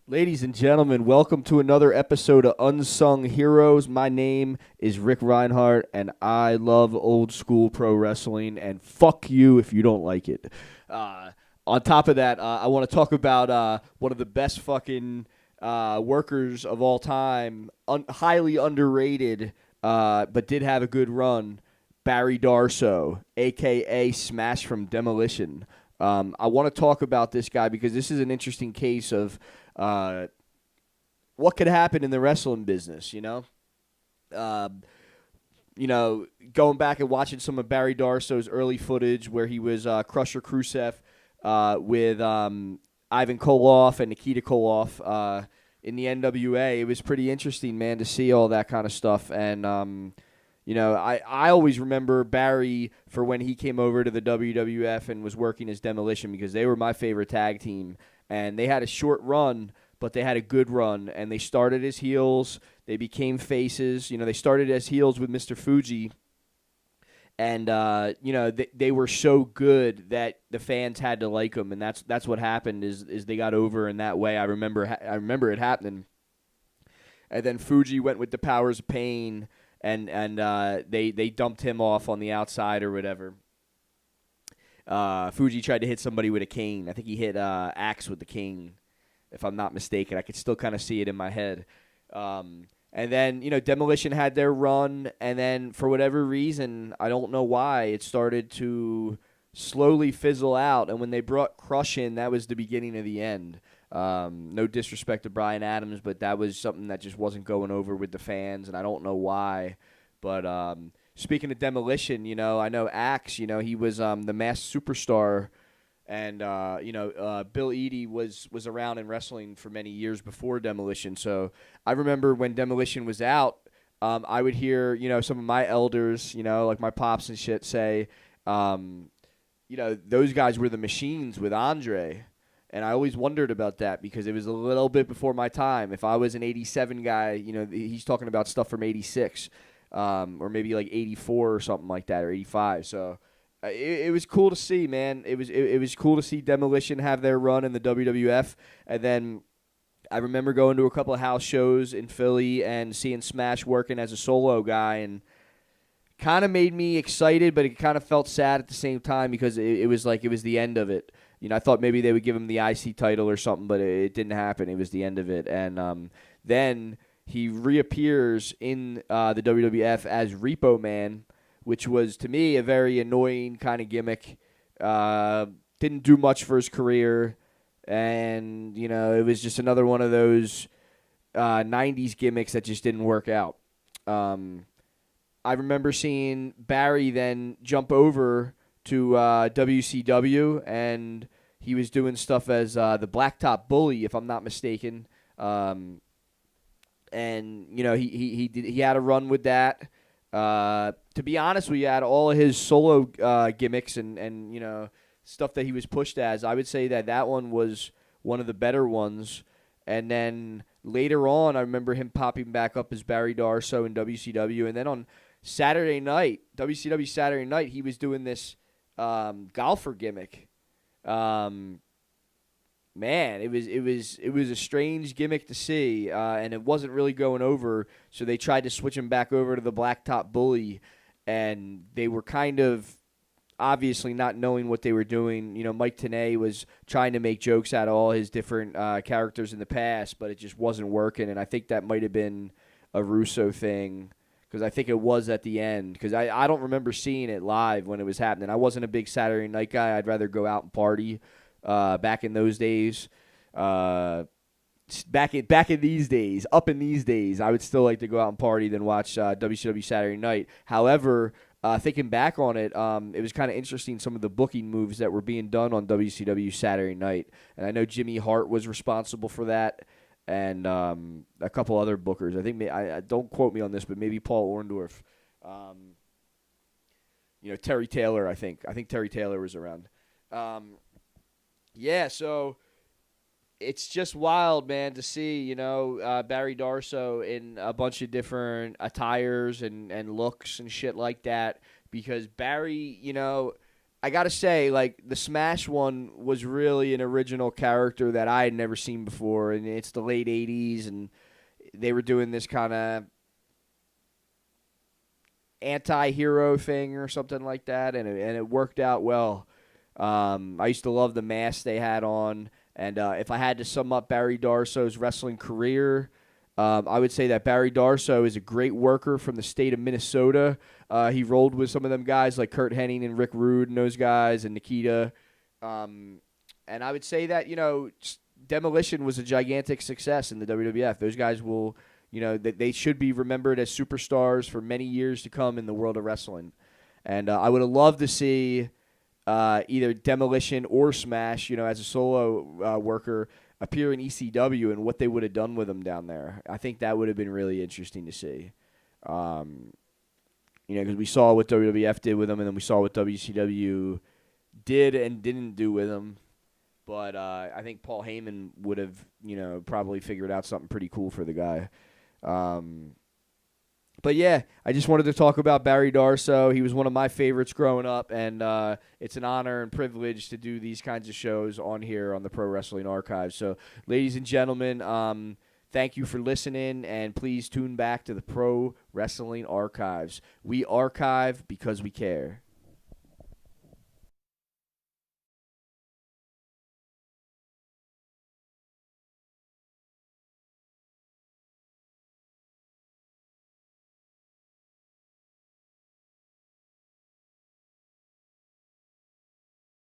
Ladies and gentlemen, welcome to another episode of Unsung Heroes. My name is Rick Reinhardt, and I love old school pro wrestling, and fuck you if you don't like it. Uh, on top of that, I want to talk about one of the best fucking workers of all time, highly underrated, but did have a good run, Barry Darso, a.k.a. Smash from Demolition. I want to talk about this guy because this is an interesting case of uh, what could happen in the wrestling business, Uh, Going back and watching some of Barry Darso's early footage where he was Crusher Khrushchev with Ivan Koloff and Nikita Koloff in the NWA, it was pretty interesting, man, to see all that kind of stuff. And, I always remember Barry for when he came over to the WWF and was working as Demolition because they were my favorite tag team. And they had a short run, but they had a good run. And they started as heels. They became faces. They started as heels with Mr. Fuji. And, they were so good that the fans had to like them. And that's what happened is they got over in that way. I remember it happening. And then Fuji went with the Powers of Pain, and they dumped him off on the outside or whatever. Fuji tried to hit somebody with a cane. I think he hit Axe with the cane, if I'm not mistaken. I could still kind of see it in my head. And then, Demolition had their run, and then for whatever reason, I don't know why, it started to slowly fizzle out. And when they brought Crush in, that was the beginning of the end. No disrespect to Bryan Adams, but that was something that just wasn't going over with the fans, and I don't know why. But speaking of Demolition, I know Axe, he was the masked superstar, and Bill Eadie was around in wrestling for many years before Demolition. So I remember when Demolition was out, I would hear some of my elders, like my pops and shit, say, those guys were the machines with Andre. And I always wondered about that because it was a little bit before my time. If I was an 87 guy, he's talking about stuff from 86 or maybe like 84 or something like that, or 85. So it was cool to see, man. It was cool to see Demolition have their run in the WWF. And then I remember going to a couple of house shows in Philly and seeing Smash working as a solo guy, and kind of made me excited, but it kind of felt sad at the same time because it was like it was the end of it. I thought maybe they would give him the IC title or something, but it didn't happen. It was the end of it. And then he reappears in the WWF as Repo Man, which was, to me, a very annoying kind of gimmick. Didn't do much for his career. And, it was just another one of those 90s gimmicks that just didn't work out. I remember seeing Barry then jump over to WCW, and he was doing stuff as the Blacktop Bully, if I'm not mistaken. And he had a run with that. To be honest with you, had all of his solo gimmicks and stuff that he was pushed as, I would say that one was one of the better ones. And then later on, I remember him popping back up as Barry Darso in WCW, and then on Saturday night, WCW Saturday night, he was doing this golfer gimmick. Man, it was a strange gimmick to see, and it wasn't really going over. So they tried to switch him back over to the Blacktop Bully, and they were kind of obviously not knowing what they were doing. Mike Tenay was trying to make jokes out of all his different characters in the past, but it just wasn't working. And I think that might have been a Russo thing. Because I think it was at the end. Because I don't remember seeing it live when it was happening. I wasn't a big Saturday night guy. I'd rather go out and party back in those days. Back in these days, I would still like to go out and party than watch WCW Saturday night. However, thinking back on it, it was kind of interesting some of the booking moves that were being done on WCW Saturday night. And I know Jimmy Hart was responsible for that. And a couple other bookers. I think I don't quote me on this, but maybe Paul Orndorff. Terry Taylor. I think Terry Taylor was around. So it's just wild, man, to see Barry Darso in a bunch of different attires and looks and shit like that. Because Barry, I gotta say, like, the Smash one was really an original character that I had never seen before, and it's the late '80s, and they were doing this kind of anti-hero thing or something like that, and it worked out well. I used to love the mask they had on, and if I had to sum up Barry Darso's wrestling career, I would say that Barry Darso is a great worker from the state of Minnesota. He rolled with some of them guys like Kurt Hennig and Rick Rude and those guys and Nikita. And I would say that, Demolition was a gigantic success in the WWF. Those guys will, they should be remembered as superstars for many years to come in the world of wrestling. And I would have loved to see either Demolition or Smash, as a solo worker, appear in ECW and what they would have done with them down there. I think that would have been really interesting to see. Because we saw what WWF did with them, and then we saw what WCW did and didn't do with them. But I think Paul Heyman would have, probably figured out something pretty cool for the guy. But yeah, I just wanted to talk about Barry Darso. He was one of my favorites growing up, and it's an honor and privilege to do these kinds of shows on here on the Pro Wrestling Archive. So, ladies and gentlemen, thank you for listening, and please tune back to the Pro Wrestling Archives. We archive because we care.